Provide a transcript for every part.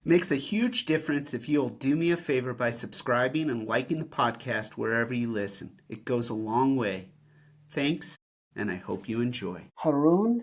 Makes a huge difference if you'll do me a favor by subscribing and liking the podcast wherever you listen. It goes a long way. Thanks, and I hope you enjoy. Hrund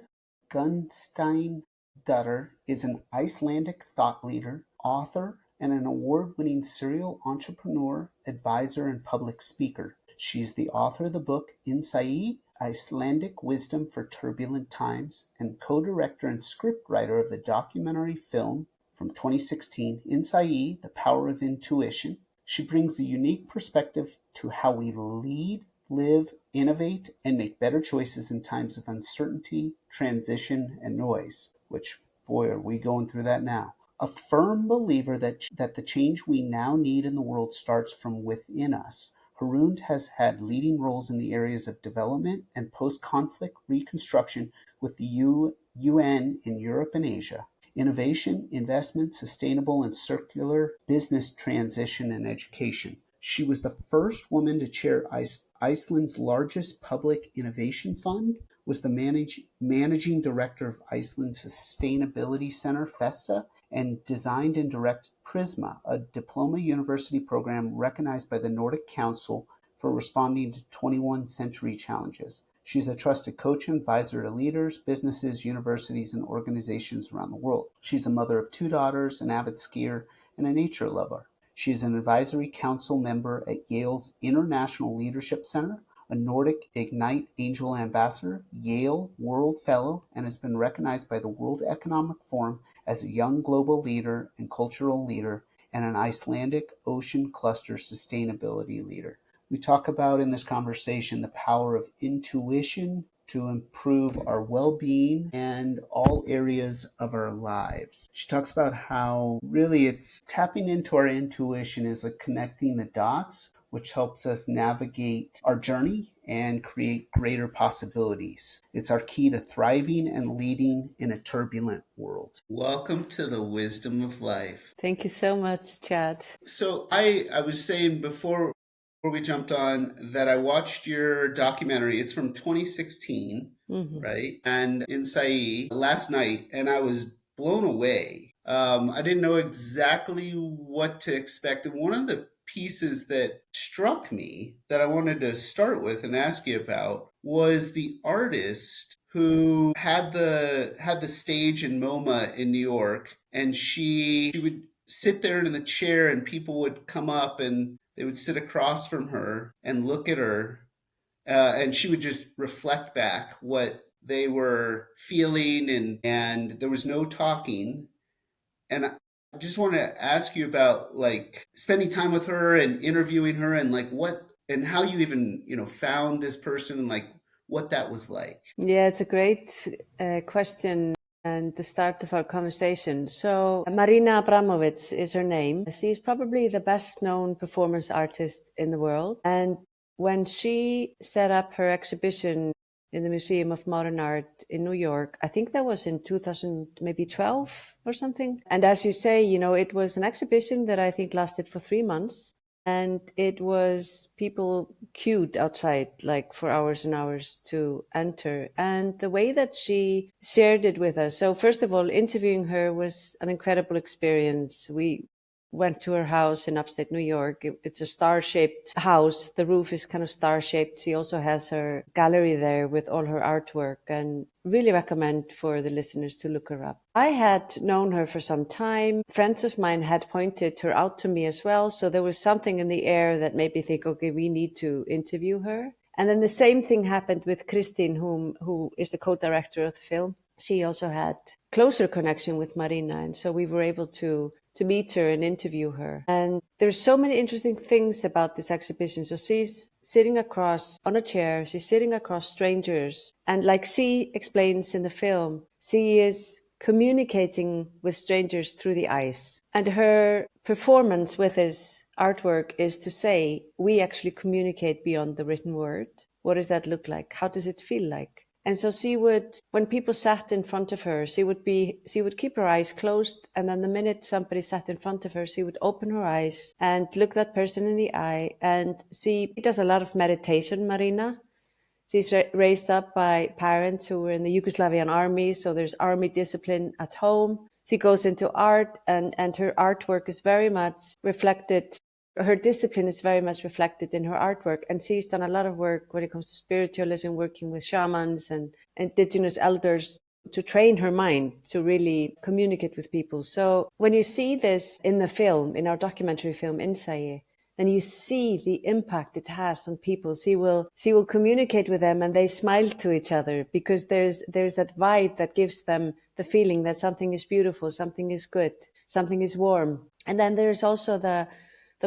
Gunnsteindottir is an Icelandic thought leader, author, and an award-winning serial entrepreneur, advisor, and public speaker. She is the author of the book Insight, Icelandic Wisdom for Turbulent Times, and co-director and scriptwriter of the documentary film from 2016, Insight, The Power of Intuition. She brings a unique perspective to how we lead, live, innovate, and make better choices in times of uncertainty, transition, and noise, which, boy, are we going through that now. A firm believer that the change we now need in the world starts from within us. Hrund has had leading roles in the areas of development and post-conflict reconstruction with the UN in Europe and Asia. Innovation, investment, sustainable and circular business transition, and education. She was the first woman to chair Iceland's largest public innovation fund, was the managing director of Iceland's Sustainability Center, Festa, and designed and directed Prisma, a diploma university program recognized by the Nordic Council for responding to 21st century challenges. She's a trusted coach and advisor to leaders, businesses, universities, and organizations around the world. She's a mother of 2 daughters, an avid skier, and a nature lover. She is an advisory council member at Yale's International Leadership Center, a Nordic Ignite Angel Ambassador, Yale World Fellow, and has been recognized by the World Economic Forum as a young global leader and cultural leader and an Icelandic Ocean Cluster sustainability leader. We talk about in this conversation the power of intuition to improve our well-being and all areas of our lives. She talks about how really it's tapping into our intuition is like connecting the dots, which helps us navigate our journey and create greater possibilities. It's our key to thriving and leading in a turbulent world. Welcome to the Wisdom of Life. Thank you so much, Chad. So I was saying before we jumped on that I watched your documentary. It's from 2016, right? And Insight last night, and I was blown away. I didn't know exactly what to expect. And one of the pieces that struck me that I wanted to start with and ask you about was the artist who had the stage in MoMA in New York, and she would sit there in the chair and people would come up and they would sit across from her and look at her, and she would just reflect back what they were feeling, and there was no talking. And I just want to ask you about like spending time with her and interviewing her and like what and how you even, found this person and like what that was like. Yeah, it's a great question and the start of our conversation. So Marina Abramovic is her name. She's probably the best known performance artist in the world. And when she set up her exhibition in the Museum of Modern Art in New York, I think that was in 2012 or something. And as you say, it was an exhibition that I think lasted for 3 months. And it was people queued outside like for hours and hours to enter. And the way that she shared it with us. So first of all, interviewing her was an incredible experience. We went to her house in upstate New York. It's a star-shaped house. The roof is kind of star-shaped. She also has her gallery there with all her artwork, and really recommend for the listeners to look her up. I had known her for some time. Friends of mine had pointed her out to me as well. So there was something in the air that made me think, okay, we need to interview her. And then the same thing happened with Christine, who is the co-director of the film. She also had closer connection with Marina. And so we were able to meet her and interview her. And there's so many interesting things about this exhibition. So she's sitting across on a chair, she's sitting across strangers. And like she explains in the film, she is communicating with strangers through the eyes. And her performance with his artwork is to say, we actually communicate beyond the written word. What does that look like? How does it feel like? And so she would, when people sat in front of her, she would keep her eyes closed. And then the minute somebody sat in front of her, she would open her eyes and look that person in the eye. And she does a lot of meditation, Marina. She's raised up by parents who were in the Yugoslavian army. So there's army discipline at home. she goes into art, and her artwork is very much reflected. Her discipline is very much reflected in her artwork. And she's done a lot of work when it comes to spiritualism, working with shamans and indigenous elders to train her mind to really communicate with people. So when you see this in the film, in our documentary film, Insaye, then you see the impact it has on people. She will communicate with them and they smile to each other because there's that vibe that gives them the feeling that something is beautiful, something is good, something is warm. And then there's also the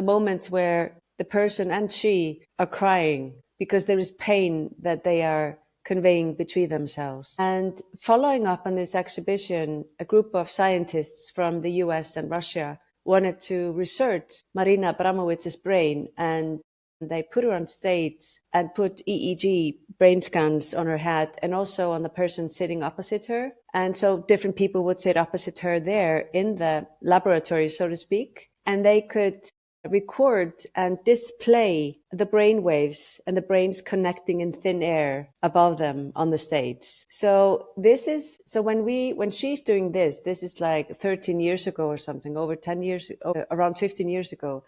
moments where the person and she are crying because there is pain that they are conveying between themselves. And following up on this exhibition, a group of scientists from the US and Russia wanted to research Marina Abramowitz's brain, and they put her on stage and put EEG brain scans on her head and also on the person sitting opposite her. And so different people would sit opposite her there in the laboratory, so to speak, and they could record and display the brain waves and the brains connecting in thin air above them on the stage. So when she's doing this is like 13 years ago or something, over 10 years, around 15 years ago.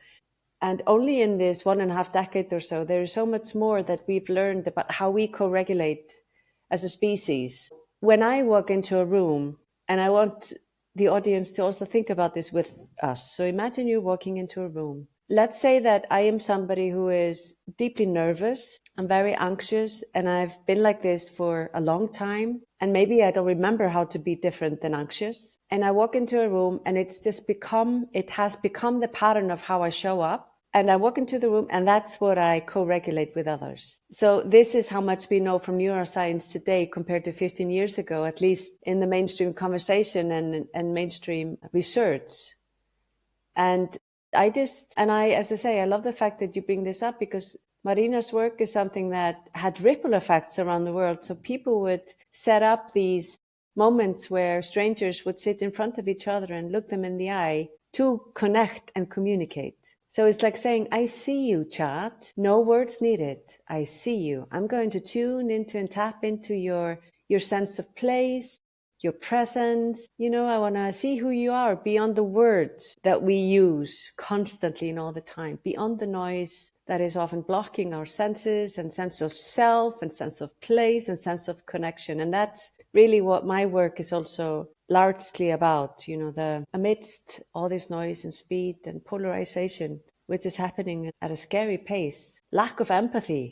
And only in this 1.5 decade or so, there is so much more that we've learned about how we co-regulate as a species. When I walk into a room, and I want the audience to also think about this with us. So imagine you're walking into a room. Let's say that I am somebody who is deeply nervous. I'm very anxious, and I've been like this for a long time. And maybe I don't remember how to be different than anxious. And I walk into a room and it has become the pattern of how I show up. And I walk into the room and that's what I co-regulate with others. So this is how much we know from neuroscience today compared to 15 years ago, at least in the mainstream conversation and mainstream research. And as I say, I love the fact that you bring this up because Marina's work is something that had ripple effects around the world. So people would set up these moments where strangers would sit in front of each other and look them in the eye to connect and communicate. So it's like saying, I see you, chat. No words needed. I see you. I'm going to tune into and tap into your sense of place, your presence. I want to see who you are beyond the words that we use constantly and all the time, beyond the noise that is often blocking our senses and sense of self and sense of place and sense of connection. And that's really what my work is also largely about, amidst all this noise and speed and polarization, which is happening at a scary pace. Lack of empathy,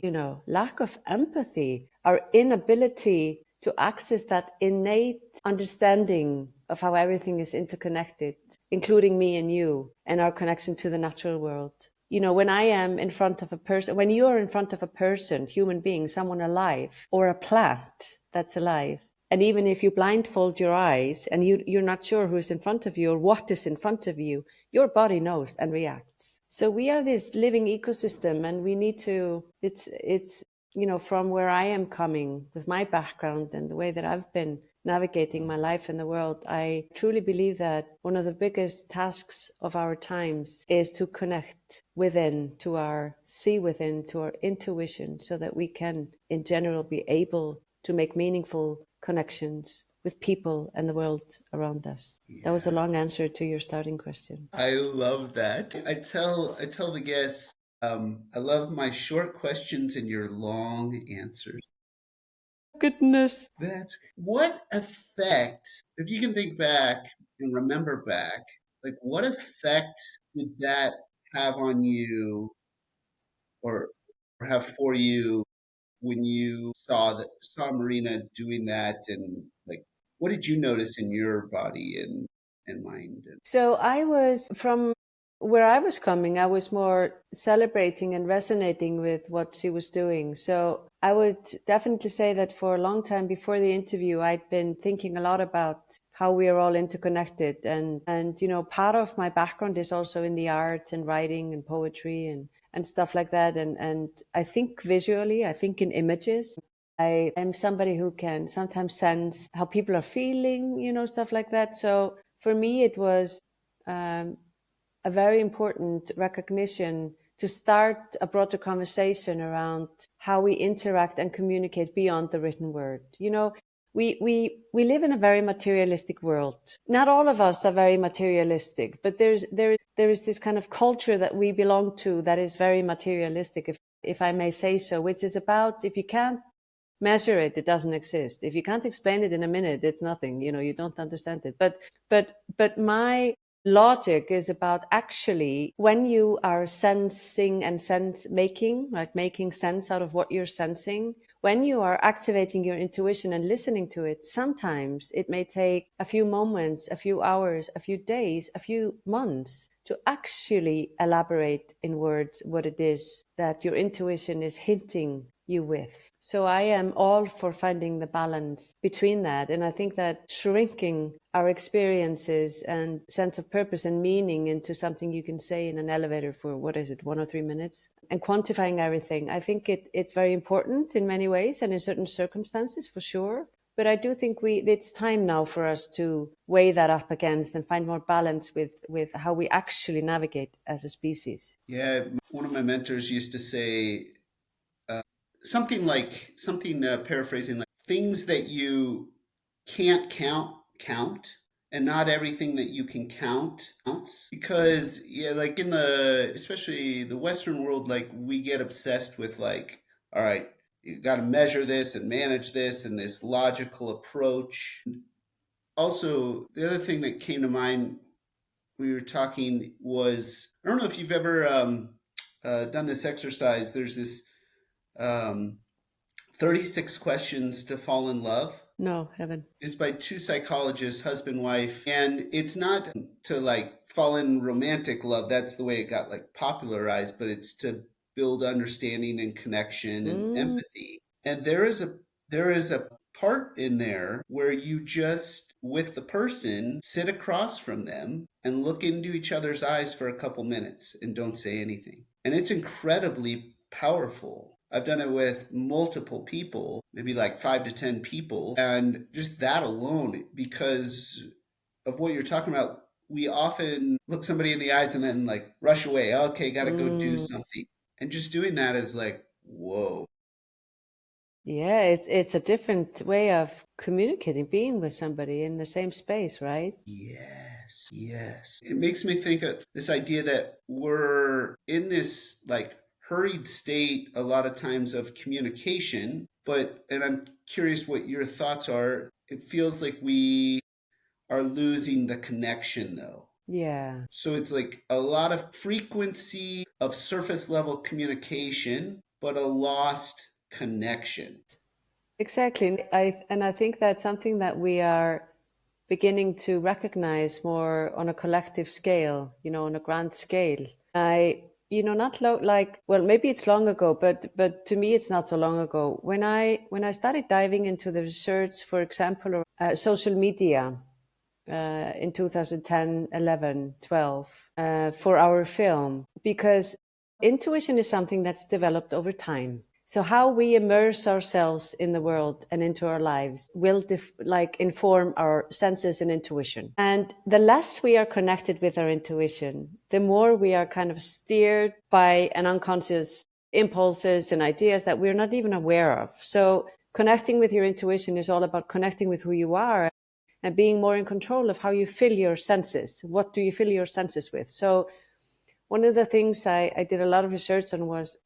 our inability to access that innate understanding of how everything is interconnected, including me and you, and our connection to the natural world. When I am in front of a person, when you are in front of a person, human being, someone alive, or a plant that's alive, and even if you blindfold your eyes and you're not sure who's in front of you or what is in front of you, your body knows and reacts. So we are this living ecosystem, and we need to, it's from where I am coming with my background and the way that I've been navigating my life in the world, I truly believe that one of the biggest tasks of our times is to connect within, to our intuition, so that we can, in general, be able to make meaningful connections with people and the world around us. Yeah. That was a long answer to your starting question. I love that. I tell the guests, I love my short questions and your long answers. Goodness. What effect, if you can think back and remember back, like what effect did that have on you or have for you when you saw Marina doing that, and like what did you notice in your body and mind? So from where I was coming, I was more celebrating and resonating with what she was doing. So I would definitely say that for a long time before the interview, I'd been thinking a lot about how we are all interconnected. And part of my background is also in the arts and writing and poetry and stuff like that. And I think visually, I think in images. I am somebody who can sometimes sense how people are feeling, stuff like that. So for me, it was a very important recognition to start a broader conversation around how we interact and communicate beyond the written word. we live in a very materialistic world. Not all of us are very materialistic, but there is this kind of culture that we belong to that is very materialistic, if I may say so, which is about, if you can't measure it, it doesn't exist. If you can't explain it in a minute, it's nothing. You don't understand it. But my logic is about, actually, when you are sensing and sense making, like making sense out of what you're sensing, when you are activating your intuition and listening to it, sometimes it may take a few moments, a few hours, a few days, a few months to actually elaborate in words what it is that your intuition is hinting you with. So I am all for finding the balance between that. And I think that shrinking our experiences and sense of purpose and meaning into something you can say in an elevator for, 1 or 3 minutes, and quantifying everything, I think it's very important in many ways and in certain circumstances, for sure. But I do think it's time now for us to weigh that up against and find more balance with how we actually navigate as a species. Yeah, one of my mentors used to say something paraphrasing like, things that you can't count, and not everything that you can count counts. Because yeah, like in the, especially the Western world, like we get obsessed with like, all right, you got to measure this and manage this and this logical approach. Also, the other thing that came to mind we were talking was, I don't know if you've ever done this exercise. There's this um, 36 Questions to Fall in Love. No, heaven. It's by two psychologists, husband, wife. And it's not to like fall in romantic love. That's the way it got like popularized, but it's to build understanding and connection and empathy. And there is a part in there where you just, with the person, sit across from them and look into each other's eyes for a couple minutes and don't say anything. And it's incredibly powerful. I've done it with multiple people, maybe like 5 to 10 people, and just that alone, because of what you're talking about, we often look somebody in the eyes and then like rush away. Okay, got to go do something. And just doing that is like, whoa. Yeah, it's a different way of communicating, being with somebody in the same space, right? Yes, yes. It makes me think of this idea that we're in this like hurried state a lot of times of communication, and I'm curious what your thoughts are. It feels like we are losing the connection though. Yeah. So it's like a lot of frequency of surface level communication, but a lost connection. Exactly. I think that's something that we are beginning to recognize more on a collective scale, on a grand scale. Not like, well, maybe it's long ago, but to me, it's not so long ago. When I started diving into the research, for example, of social media, in 2010, 11, 12, for our film, because intuition is something that's developed over time. So how we immerse ourselves in the world and into our lives will inform our senses and intuition. And the less we are connected with our intuition, the more we are kind of steered by an unconscious impulses and ideas that we're not even aware of. So connecting with your intuition is all about connecting with who you are and being more in control of how you fill your senses. What do you fill your senses with? So one of the things I did a lot of research on was,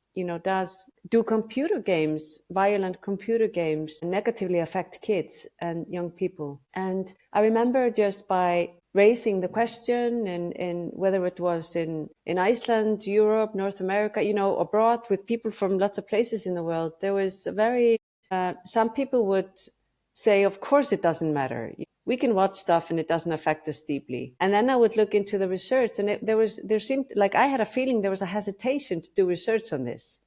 do computer games, violent computer games, negatively affect kids and young people? And I remember, just by raising the question, and whether it was in Iceland, Europe, North America, abroad, with people from lots of places in the world, there was some people would say, of course it doesn't matter. We can watch stuff and it doesn't affect us deeply. And then I would look into the research, and there seemed like I had a feeling there was a hesitation to do research on this,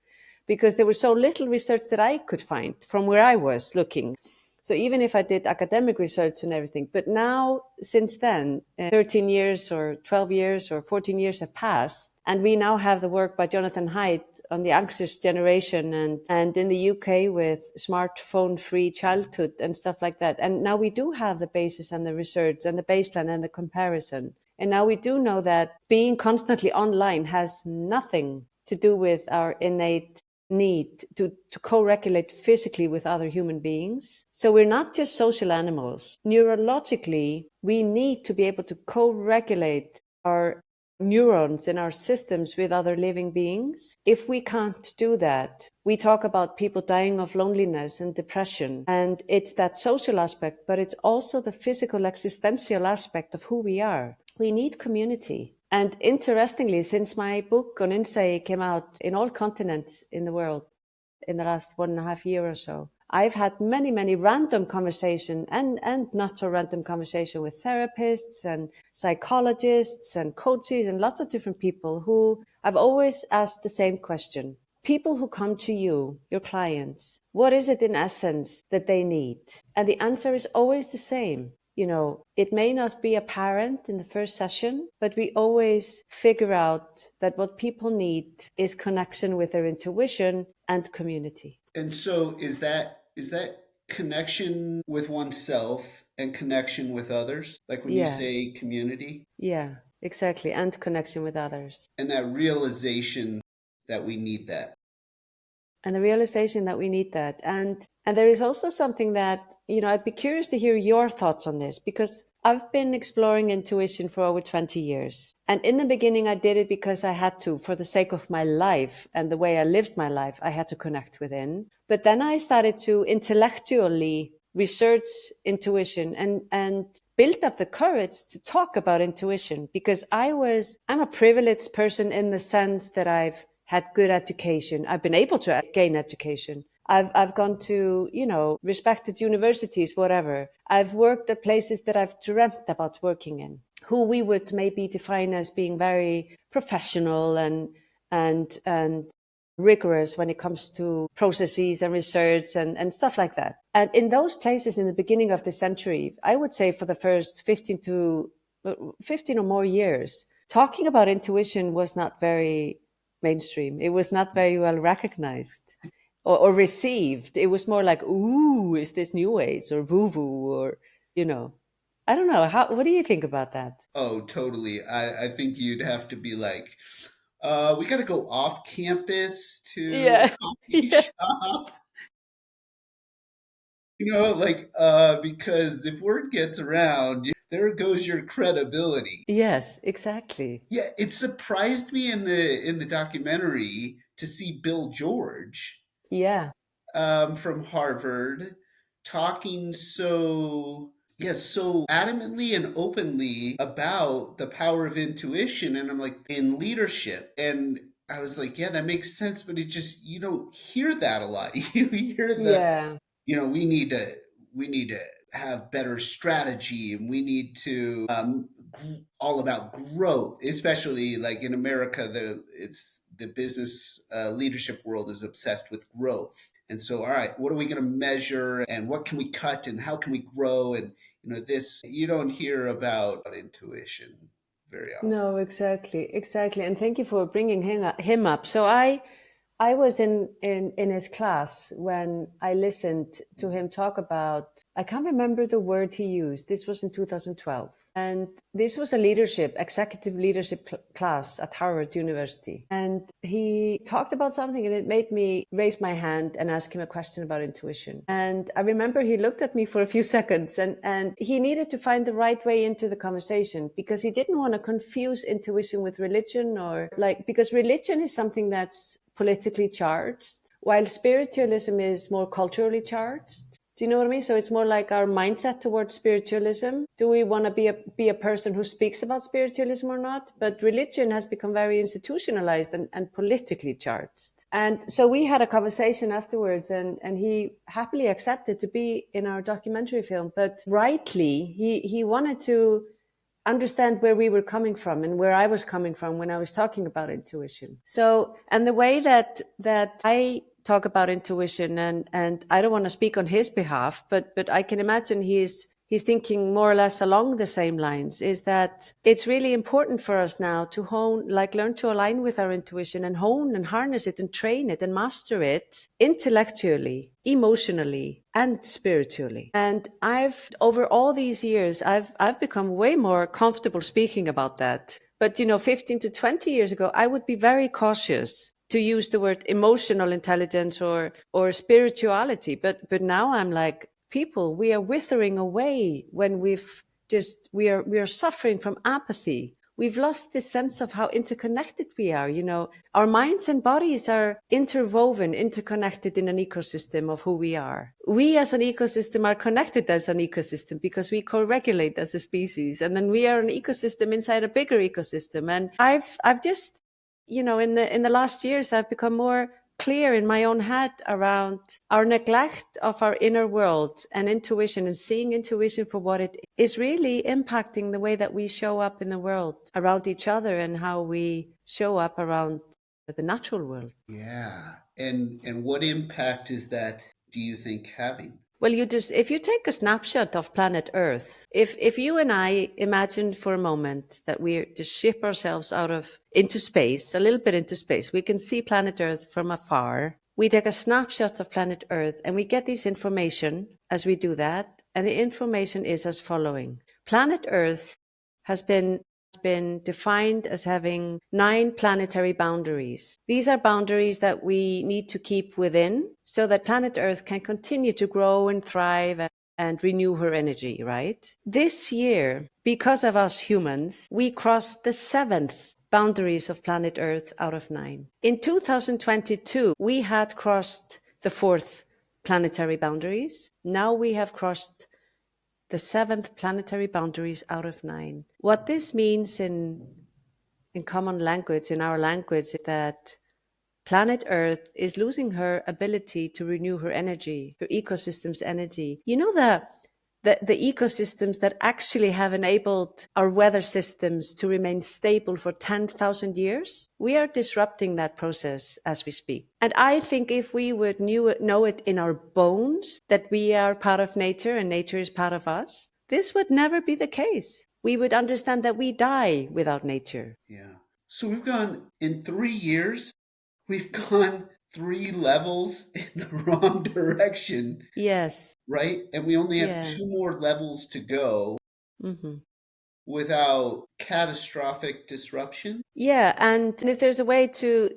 because there was so little research that I could find from where I was looking. So even if I did academic research and everything, but now, since then, 13 years or 12 years or 14 years have passed, and we now have the work by Jonathan Haidt on the anxious generation, and in the UK with smartphone-free childhood and stuff like that. And now we do have the basis and the research and the baseline and the comparison. And now we do know that being constantly online has nothing to do with our innate need to co-regulate physically with other human beings. So we're not just social animals. Neurologically, we need to be able to co-regulate our neurons in our systems with other living beings. If we can't do that, we talk about people dying of loneliness and depression, and it's that social aspect, but it's also the physical existential aspect of who we are. We need community. And interestingly, since my book on insight came out in all continents in the world in the last 1.5 years or so, I've had many random conversation and not so random conversation with therapists and psychologists and coaches and lots of different people who I've always asked the same question. People who come to you, your clients, what is it in essence that they need? And the answer is always the same. You know, it may not be apparent in the first session, but we always figure out that what people need is connection with their intuition and community. And so is that connection with oneself and connection with others? Like when you Yeah, say community yeah, exactly. And connection with others. and that realization that we need that. And the realization that we need that. And there is also something that, you know, I'd be curious to hear your thoughts on this, because I've been exploring intuition for over 20 years. And in the beginning, I did it because I had to, for the sake of my life and the way I lived my life, I had to connect within. But then I started to intellectually research intuition and build up the courage to talk about intuition, because I'm a privileged person in the sense that I've had good education. I've been able to gain education. I've gone to, you know, respected universities, whatever. I've worked at places that I've dreamt about working in, who we would maybe define as being very professional and rigorous when it comes to processes and research and stuff like that. And in those places in the beginning of the century, I would say for the first 15 or more years, talking about intuition was not very mainstream. It was not very well recognized or received. It was more like, ooh, is this new age or woo woo, or, you know, I don't know. What do you think about that? Oh, totally. I think you'd have to be like, we got to go off campus to a Yeah. coffee Yeah. shop. Like, because if word gets around, there goes your credibility. Yes, exactly. Yeah, it surprised me in the documentary to see Bill George Yeah. from Harvard talking so adamantly and openly about the power of intuition, and I'm like, in leadership. And I was like, yeah, that makes sense, but it just, you don't hear that a lot. You hear Yeah. we need to have better strategy, and we need to all about growth, especially like in America. The business leadership world is obsessed with growth, and so, all right, what are we going to measure, and what can we cut, and how can we grow? And this, you don't hear about intuition very often. No, exactly. And thank you for bringing him up. So I was in his class when I listened to him talk about, I can't remember the word he used. This was in 2012. And this was a executive leadership class at Harvard University. And he talked about something, and it made me raise my hand and ask him a question about intuition. And I remember he looked at me for a few seconds, and he needed to find the right way into the conversation, because he didn't want to confuse intuition with religion, because religion is something that's politically charged, while spiritualism is more culturally charged. Do you know what I mean? So it's more like our mindset towards spiritualism. Do we want to be a person who speaks about spiritualism or not? But religion has become very institutionalized and politically charged. And so we had a conversation afterwards, and he happily accepted to be in our documentary film. But rightly, he wanted to understand where we were coming from and where I was coming from when I was talking about intuition. So, and the way that I talk about intuition, and I don't want to speak on his behalf, but I can imagine he's thinking more or less along the same lines, is that it's really important for us now to learn to align with our intuition and hone and harness it and train it and master it intellectually, emotionally, and spiritually. And over all these years, I've become way more comfortable speaking about that. But 15 to 20 years ago, I would be very cautious to use the word emotional intelligence or spirituality. But now I'm like, people, we are withering away when we are suffering from apathy. We've lost this sense of how interconnected we are. Our minds and bodies are interwoven, interconnected in an ecosystem of who we are. We as an ecosystem are connected as an ecosystem because we co-regulate as a species. And then we are an ecosystem inside a bigger ecosystem. And I've just, in the last years, I've become more clear in my own head around our neglect of our inner world and intuition, and seeing intuition for what it is really impacting the way that we show up in the world around each other and how we show up around the natural world. Yeah. And what impact is that, do you think, having? Well, if you take a snapshot of planet Earth, if you and I imagine for a moment that we just ship ourselves into space, a little bit into space, we can see planet Earth from afar. We take a snapshot of planet Earth and we get this information as we do that. And the information is as following. Planet Earth has been defined as having 9 planetary boundaries. These are boundaries that we need to keep within so that planet Earth can continue to grow and thrive and renew her energy, right? This year, because of us humans, we crossed the 7th boundaries of planet Earth out of 9. In 2022, we had crossed the 4th planetary boundaries. Now we have crossed the 7th planetary boundaries out of 9. What this means in common language, in our language, is that planet Earth is losing her ability to renew her energy, her ecosystem's energy. You know the ecosystems that actually have enabled our weather systems to remain stable for 10,000 years? We are disrupting that process as we speak. And I think if we would know it in our bones, that we are part of nature and nature is part of us, this would never be the case. We would understand that we die without nature. Yeah. So in 3 years, we've gone 3 levels in the wrong direction, Yes. right? And we only have Yeah. 2 more levels to go Mm-hmm. without catastrophic disruption. Yeah, and if there's a way to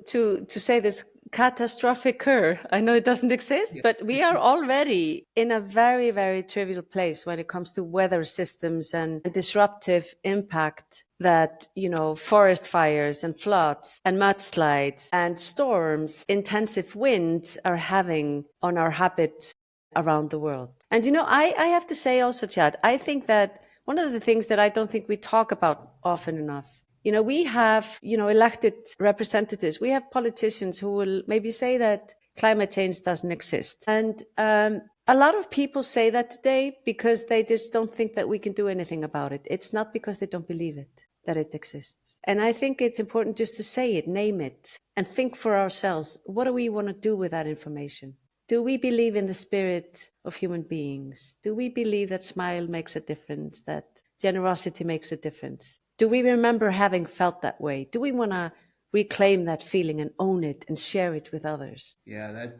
say this catastrophic cur, I know it doesn't exist, Yeah. but we are already in a very, very trivial place when it comes to weather systems and disruptive impact that, forest fires and floods and mudslides and storms, intensive winds are having on our habits around the world. And, I have to say also, Chad, I think that one of the things that I don't think we talk about often enough, we have, elected representatives. We have politicians who will maybe say that climate change doesn't exist. And a lot of people say that today because they just don't think that we can do anything about it. It's not because they don't believe that it exists. And I think it's important just to say it, name it, and think for ourselves, what do we want to do with that information? Do we believe in the spirit of human beings? Do we believe that smile makes a difference, that generosity makes a difference? Do we remember having felt that way? Do we want to reclaim that feeling and own it and share it with others? Yeah,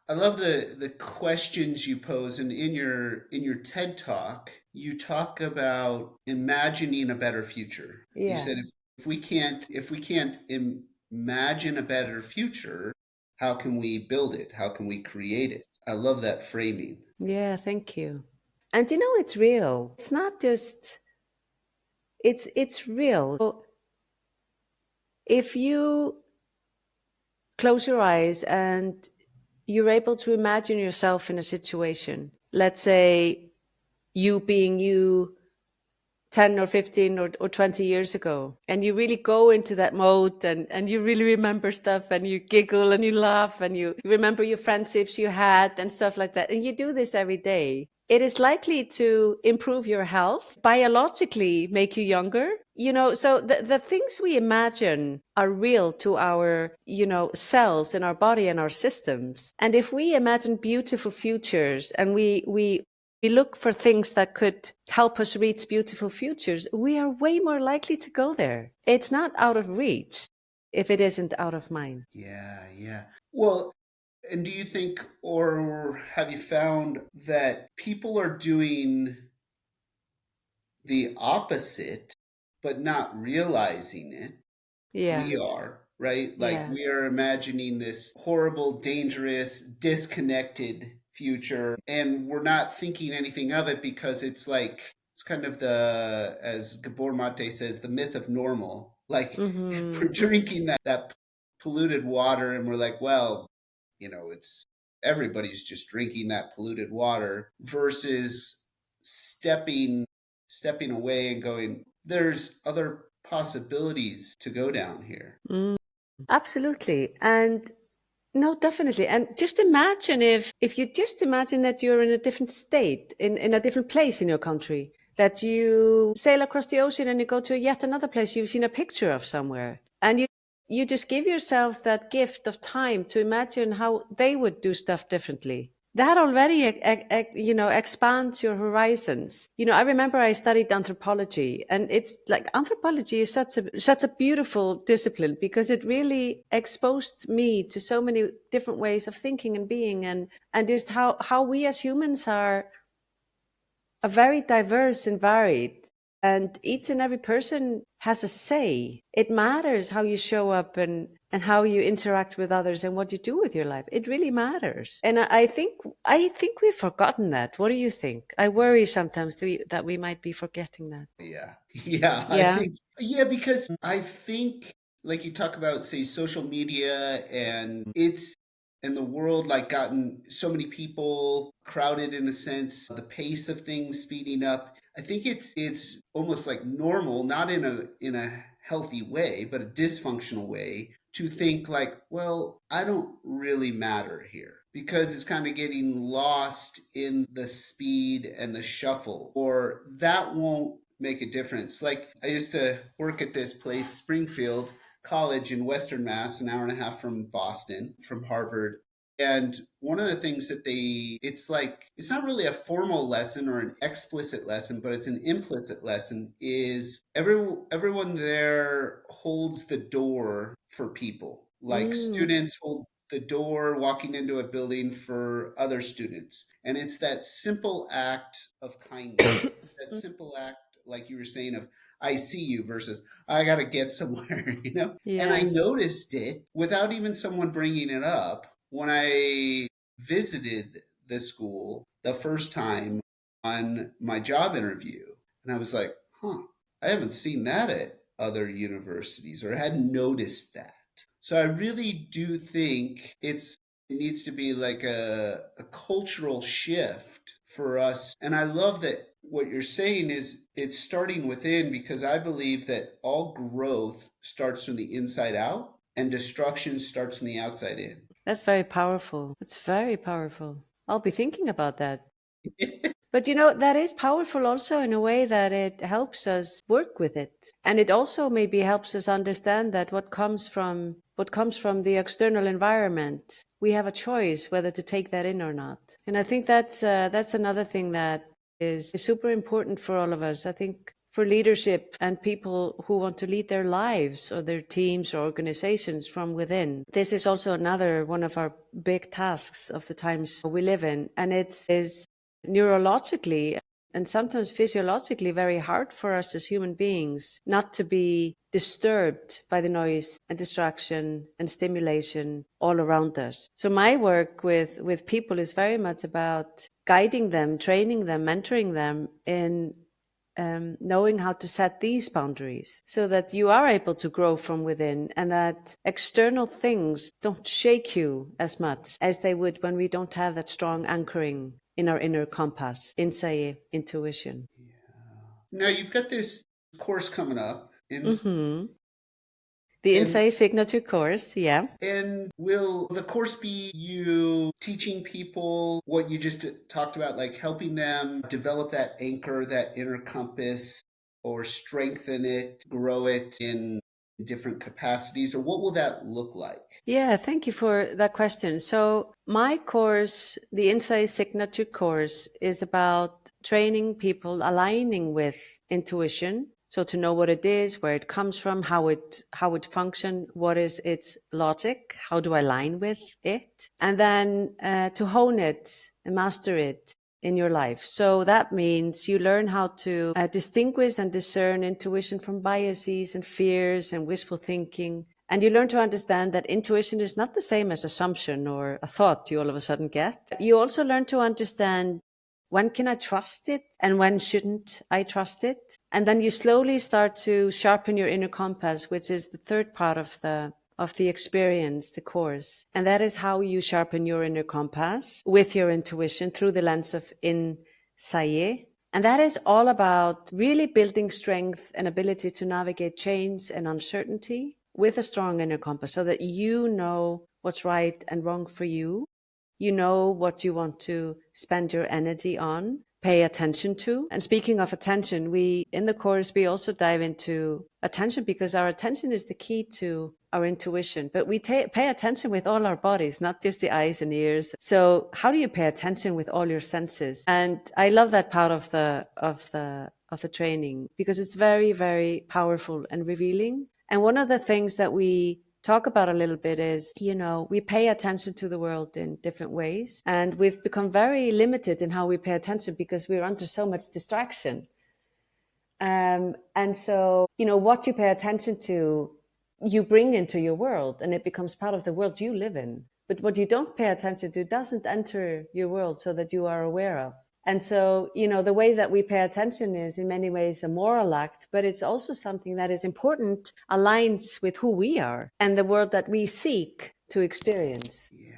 I love the questions you pose, and in your TED talk, you talk about imagining a better future. You Yeah. said if we can't imagine a better future, how can we build it? How can we create it? I love that framing. Yeah, thank you. And it's real. It's not just, it's real. So if you close your eyes and you're able to imagine yourself in a situation, let's say you being you 10 or 15 or 20 years ago, and you really go into that mode and you really remember stuff and you giggle and you laugh and you remember your friendships you had and stuff like that, and you do this every day, it is likely to improve your health, biologically make you younger. So the things we imagine are real to our, cells in our body and our systems. And if we imagine beautiful futures and we look for things that could help us reach beautiful futures, we are way more likely to go there. It's not out of reach if it isn't out of mind. Yeah, yeah. Well, and do you think, or have you found that people are doing the opposite, but not realizing it? Yeah. We are. right? Like Yeah. we are imagining this horrible, dangerous, disconnected future, and we're not thinking anything of it because it's like it's kind of the, as Gabor Mate says, the myth of normal. Like Mm-hmm. we're drinking that polluted water, and we're like, well, it's everybody's just drinking that polluted water versus stepping away and going, there's other possibilities to go down here. Mm. Absolutely. And no, definitely. And just imagine if you just imagine that you're in a different state, in a different place in your country, that you sail across the ocean and you go to yet another place you've seen a picture of somewhere. And you just give yourself that gift of time to imagine how they would do stuff differently. That already, expands your horizons. I remember I studied anthropology, and it's like anthropology is such a beautiful discipline because it really exposed me to so many different ways of thinking and being, and just how we as humans are very diverse and varied. And each and every person has a say. It matters how you show up and how you interact with others and what you do with your life. It really matters. And I think we've forgotten that. What do you think? I worry sometimes that we might be forgetting that. Yeah. Yeah, I Yeah. think, yeah, because I think, like you talk about, say, social media, and it's in the world like gotten so many people crowded in a sense, the pace of things speeding up. I think it's almost like normal, not in a healthy way, but a dysfunctional way to think like, well, I don't really matter here because it's kind of getting lost in the speed and the shuffle, or that won't make a difference. Like I used to work at this place, Springfield College in Western Mass, an hour and a half from Boston, from Harvard. And one of the things that it's like, it's not really a formal lesson or an explicit lesson, but it's an implicit lesson, is everyone there holds the door for people. Like Mm. students hold the door walking into a building for other students. And it's that simple act of kindness, that simple act, like you were saying, of I see you versus I got to get somewhere, you know? And I Yes. noticed it without even someone bringing it up when I visited the school the first time on my job interview. And I was like, huh, I haven't seen that at other universities, or hadn't noticed that. So I really do think it needs to be like a cultural shift for us. And I love that what you're saying is it's starting within, because I believe that all growth starts from the inside out and destruction starts from the outside in. That's very powerful. That's very powerful. I'll be thinking about that. But that is powerful also in a way that it helps us work with it. And it also maybe helps us understand that what comes from the external environment, we have a choice whether to take that in or not. And I think that's another thing that is super important for all of us. I think for leadership and people who want to lead their lives or their teams or organizations from within. This is also another one of our big tasks of the times we live in. And it is neurologically and sometimes physiologically very hard for us as human beings not to be disturbed by the noise and distraction and stimulation all around us. So my work with people is very much about guiding them, training them, mentoring them in knowing how to set these boundaries so that you are able to grow from within and that external things don't shake you as much as they would when we don't have that strong anchoring in our inner compass, insight, intuition. Now you've got this course coming up in Hmm. The and Insight Signature course, yeah. and will the course be you teaching people what you just talked about, like helping them develop that anchor, that inner compass, or strengthen it, grow it in different capacities, or what will that look like? Yeah, thank you for that question. So, my course, the Insight Signature course, is about training people aligning with intuition. So to know what it is, where it comes from, how it functions, what is its logic, how do I align with it, and then to hone it and master it in your life. So that means you learn how to distinguish and discern intuition from biases and fears and wishful thinking, And you learn to understand that intuition is not the same as assumption or a thought you all of a sudden get. You also learn to understand when can I trust it and when shouldn't I trust it? And then you slowly start to sharpen your inner compass, which is the third part of the experience, the course. And that is how you sharpen your inner compass with your intuition through the lens of insight. And that is all about really building strength and ability to navigate change and uncertainty with a strong inner compass so that you know what's right and wrong for you. You know what you want to spend your energy on, pay attention to. And speaking of attention, in the course, we also dive into attention because our attention is the key to our intuition. But we pay attention with all our bodies, not just the eyes and ears. So how do you pay attention with all your senses? And I love that part of the training because it's very, very powerful and revealing. And one of the things that we talk about a little bit is, we pay attention to the world in different ways. And we've become very limited in how we pay attention because we're under so much distraction. And so, what you pay attention to, you bring into your world and it becomes part of the world you live in. But what you don't pay attention to doesn't enter your world so that you are aware of. And so, the way that we pay attention is in many ways a moral act, but it's also something that is important, aligns with who we are and the world that we seek to experience. Yeah.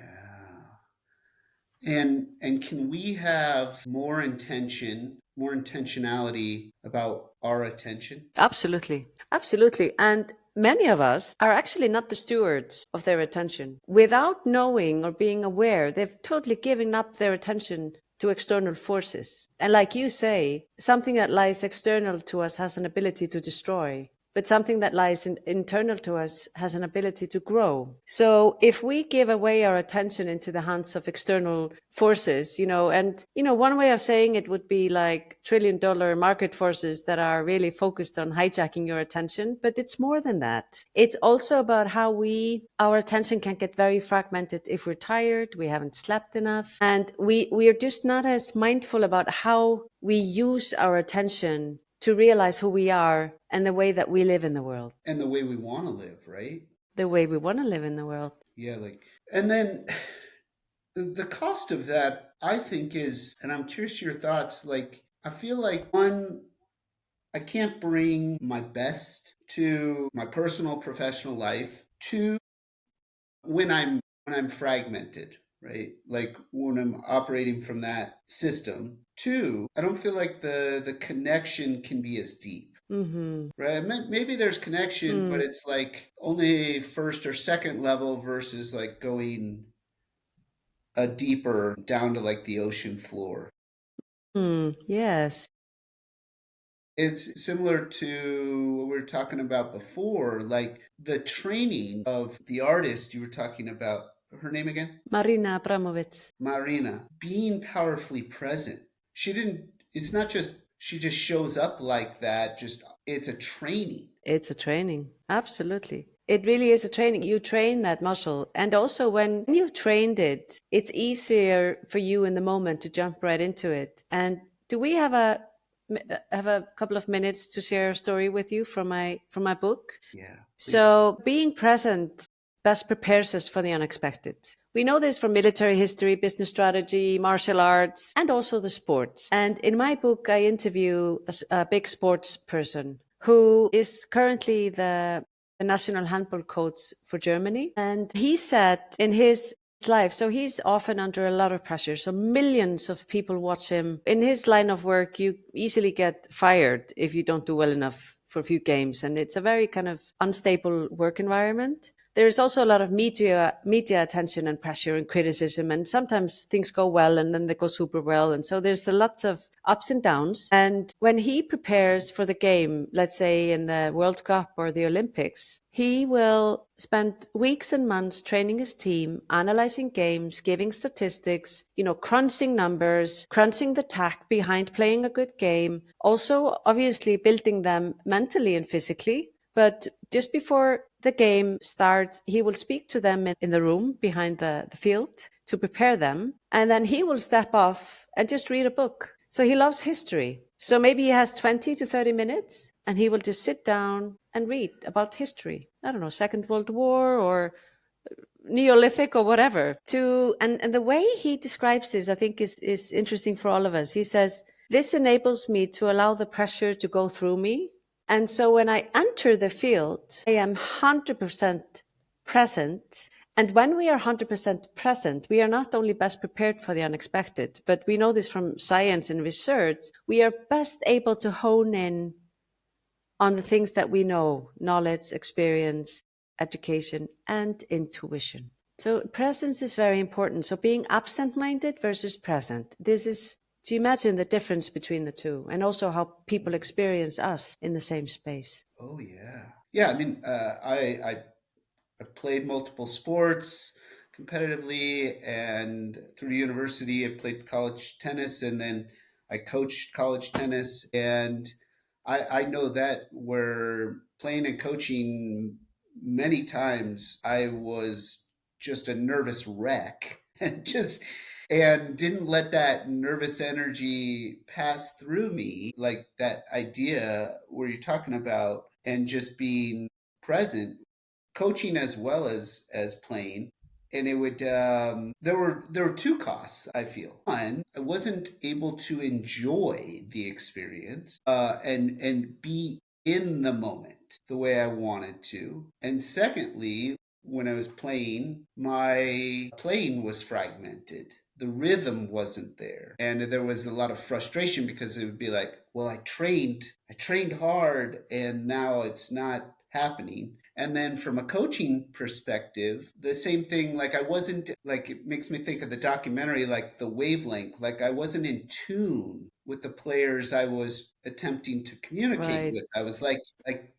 And can we have more intentionality about our attention? Absolutely. Absolutely. And many of us are actually not the stewards of their attention. Without knowing or being aware, they've totally given up their attention to external forces. And like you say, something that lies external to us has an ability to destroy, but something that lies internal to us has an ability to grow. So if we give away our attention into the hands of external forces, one way of saying it would be like trillion-dollar market forces that are really focused on hijacking your attention, but it's more than that. It's also about how our attention can get very fragmented if we're tired, we haven't slept enough, and we are just not as mindful about how we use our attention to realize who we are and the way that we live in the world. And the way we want to live, right? The way we want to live in the world. Yeah, and then the cost of that, I think, is, and I'm curious your thoughts, I feel like one, I can't bring my best to my personal professional life. Two, when I'm fragmented, right? Like when I'm operating from that system. Two, I don't feel like the connection can be as deep. Mm-hmm. Right? Maybe there's connection, but it's like only first or second level versus like going a deeper down to like the ocean floor. Yes. It's similar to what we were talking about before, like the training of the artist you were talking about. Her name again? Marina Abramovic. Marina. Being powerfully present. It's not just, she just shows up like that. It's a training. It's a training. Absolutely. It really is a training. You train that muscle. And also when you've trained it, it's easier for you in the moment to jump right into it. And do we have a couple of minutes to share a story with you from my book? Yeah. So being present best prepares us for the unexpected. We know this from military history, business strategy, martial arts, and also the sports. And in my book, I interview a big sports person who is currently the national handball coach for Germany. And he said in his life, so he's often under a lot of pressure. So millions of people watch him. In his line of work, you easily get fired if you don't do well enough for a few games. And it's a very kind of unstable work environment. There's also a lot of media attention and pressure and criticism. And sometimes things go well and then they go super well. And so there's lots of ups and downs. And when he prepares for the game, let's say in the World Cup or the Olympics, he will spend weeks and months training his team, analyzing games, giving statistics, crunching numbers, crunching the tack behind playing a good game. Also, obviously building them mentally and physically. But just before the game starts, he will speak to them in the room behind the field to prepare them. And then he will step off and just read a book. So he loves history. So maybe he has 20 to 30 minutes and he will just sit down and read about history. I don't know, Second World War or Neolithic or whatever. And the way he describes this, I think, is interesting for all of us. He says, this enables me to allow the pressure to go through me. And so when I enter the field, I am 100% present. And when we are 100% present, we are not only best prepared for the unexpected, but we know this from science and research, we are best able to hone in on the things that we know, knowledge, experience, education, and intuition. So presence is very important. So being absent-minded versus present. Do you imagine the difference between the two, and also how people experience us in the same space? Oh yeah. Yeah, I mean, I played multiple sports competitively, and through university, I played college tennis, and then I coached college tennis. And I know that where playing and coaching, many times I was just a nervous wreck and didn't let that nervous energy pass through me, like that idea where you're talking about, and just being present, coaching as well as playing. And it would there were two costs, I feel. One, I wasn't able to enjoy the experience, and be in the moment the way I wanted to. And secondly, when I was playing, my playing was fragmented. The rhythm wasn't there, and there was a lot of frustration because it would be like, well, I trained hard, and now it's not happening. And then from a coaching perspective, the same thing, like I wasn't, like, it makes me think of the documentary, like the wavelength, like I wasn't in tune with the players I was attempting to communicate Right. with. I was like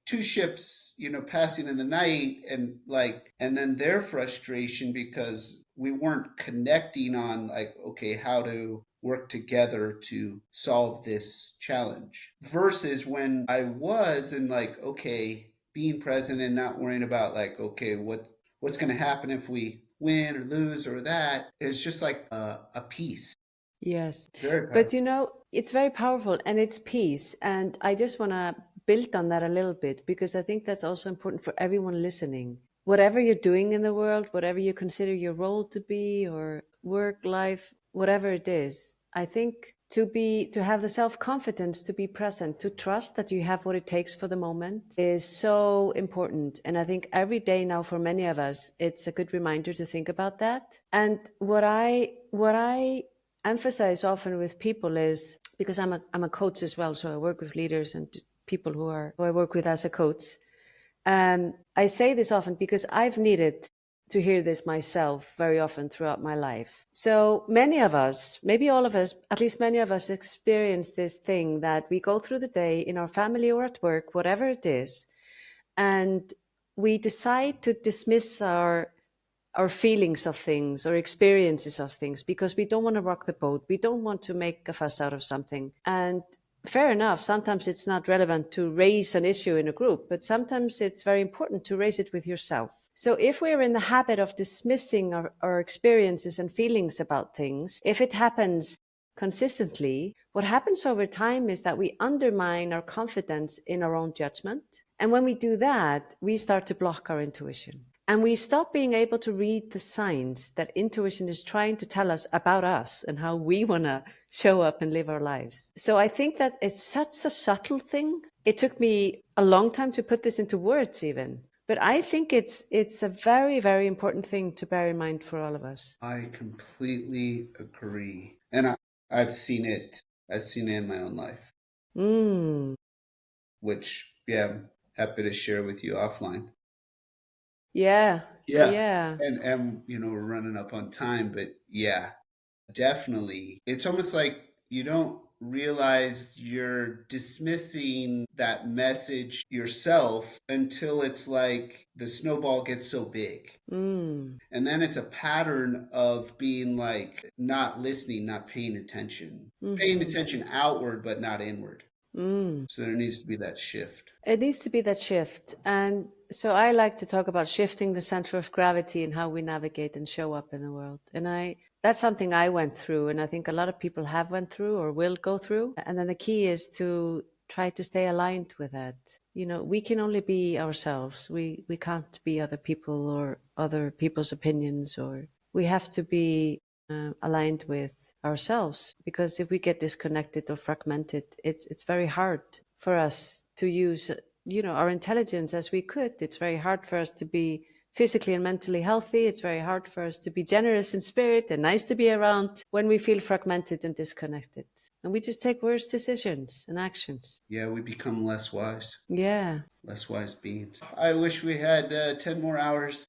two ships, passing in the night, and then their frustration because we weren't connecting on, like, okay, how to work together to solve this challenge, versus when I was in, like, okay, being present and not worrying about, like, okay, what's going to happen if we win or lose or that, is just like a piece. Yes. Very But powerful. it's very powerful and it's peace. And I just want to build on that a little bit because I think that's also important for everyone listening. Whatever you're doing in the world, whatever you consider your role to be, or work, life, whatever it is, I think to have the self-confidence to be present, to trust that you have what it takes for the moment is so important. And I think every day now for many of us, it's a good reminder to think about that. And what I emphasize often with people is, because I'm a coach as well, so I work with leaders and people who I work with as a coach. I say this often because I've needed to hear this myself very often throughout my life. So many of us, maybe all of us, at least many of us, experience this thing that we go through the day in our family or at work, whatever it is, and we decide to dismiss our feelings of things or experiences of things because we don't want to rock the boat. We don't want to make a fuss out of something. And fair enough, sometimes it's not relevant to raise an issue in a group, but sometimes it's very important to raise it with yourself. So if we're in the habit of dismissing our experiences and feelings about things, if it happens consistently, what happens over time is that we undermine our confidence in our own judgment. And when we do that, we start to block our intuition. And we stop being able to read the signs that intuition is trying to tell us about us and how we want to show up and live our lives. So I think that it's such a subtle thing. It took me a long time to put this into words even. But I think it's a very, very important thing to bear in mind for all of us. I completely agree. And I've seen it. I've seen it in my own life, Mm, which, yeah, I'm happy to share with you offline. yeah, Yeah. yeah. And we're running up on time, but yeah, definitely. It's almost like you don't realize you're dismissing that message yourself until it's like the snowball gets so big. Mm, And then it's a pattern of being like not listening, not paying attention, paying mm-hmm, attention outward, but not inward. mm. So there needs to be that shift. It needs to be that shift. And so I like to talk about shifting the center of gravity and how we navigate and show up in the world. And that's something I went through, and I think a lot of people have went through or will go through. And then the key is to try to stay aligned with that. We can only be ourselves. We can't be other people or other people's opinions, or we have to be aligned with ourselves, because if we get disconnected or fragmented, it's very hard for us to use our intelligence as we could. It's very hard for us to be physically and mentally healthy. It's very hard for us to be generous in spirit and nice to be around when we feel fragmented and disconnected. And we just take worse decisions and actions. Yeah, we become less wise. Yeah. Less wise beings. I wish we had 10 more hours.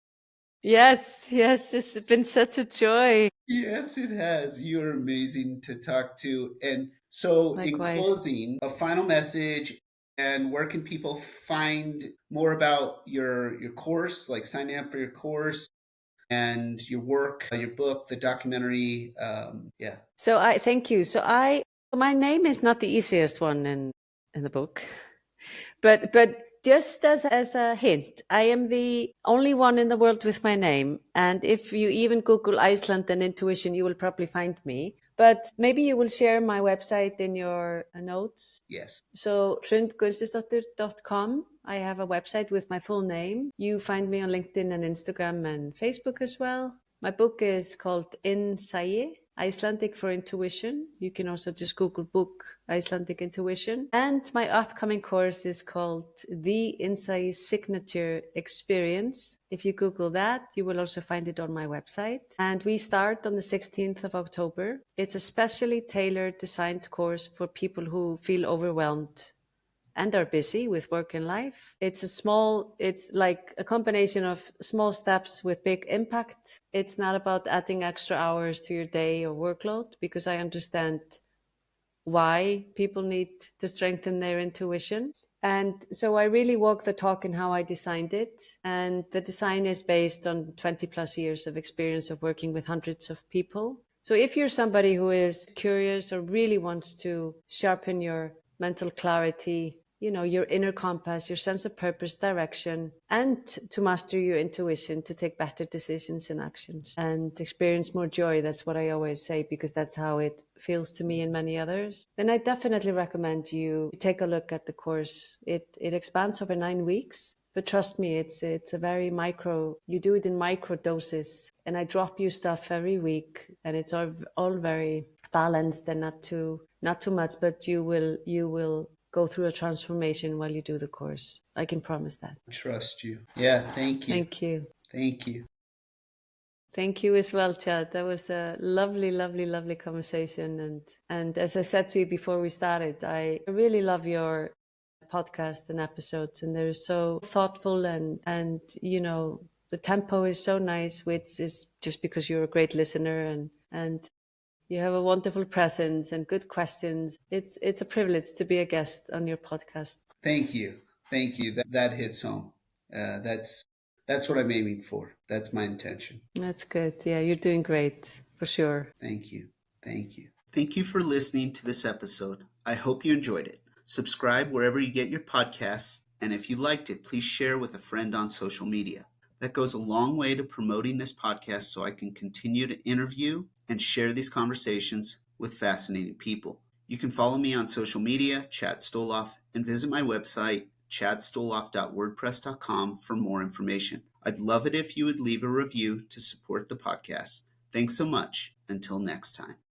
Yes, it's been such a joy. Yes, it has. You're amazing to talk to. And so, in Likewise. closing, a final message, and where can people find more about your course, like signing up for your course and your work, your book, the documentary? Yeah. So I thank you. So my name is not the easiest one in the book, but just as a hint, I am the only one in the world with my name. And if you even Google Iceland and intuition, you will probably find me. But maybe you will share my website in your notes. Yes. So Hrund.Gunnsteindottir.com. I have a website with my full name. You find me on LinkedIn and Instagram and Facebook as well. My book is called In Sæi, Icelandic for Intuition. You can also just Google book Icelandic Intuition. And my upcoming course is called The Insight Signature Experience. If you Google that, you will also find it on my website. And we start on the 16th of October. It's a specially tailored, designed course for people who feel overwhelmed and are busy with work and life. It's like a combination of small steps with big impact. It's not about adding extra hours to your day or workload, because I understand why people need to strengthen their intuition. And so I really walk the talk in how I designed it. And the design is based on 20 plus years of experience of working with hundreds of people. So if you're somebody who is curious or really wants to sharpen your mental clarity, your inner compass, your sense of purpose, direction, and to master your intuition, to take better decisions and actions and experience more joy. That's what I always say, because that's how it feels to me and many others. Then I definitely recommend you take a look at the course. It expands over 9 weeks. But trust me, it's a very micro, you do it in micro doses, and I drop you stuff every week, and it's all very balanced and not too much, but you will go through a transformation while you do the course. I can promise that. Trust you. Yeah, thank you. Thank you. Thank you. Thank you as well, Chad. That was a lovely, lovely, lovely conversation. And as I said to you before we started, I really love your podcast and episodes, and they're so thoughtful and the tempo is so nice, which is just because you're a great listener and you have a wonderful presence and good questions. It's a privilege to be a guest on your podcast. Thank you. Thank you. That hits home. That's what I'm aiming for. That's my intention. That's good. Yeah, you're doing great, for sure. Thank you. Thank you. Thank you for listening to this episode. I hope you enjoyed it. Subscribe wherever you get your podcasts, and if you liked it, please share with a friend on social media. That goes a long way to promoting this podcast so I can continue to interview and share these conversations with fascinating people. You can follow me on social media, Chad Stoloff, and visit my website, chadstoloff.wordpress.com, for more information. I'd love it if you would leave a review to support the podcast. Thanks so much. Until next time.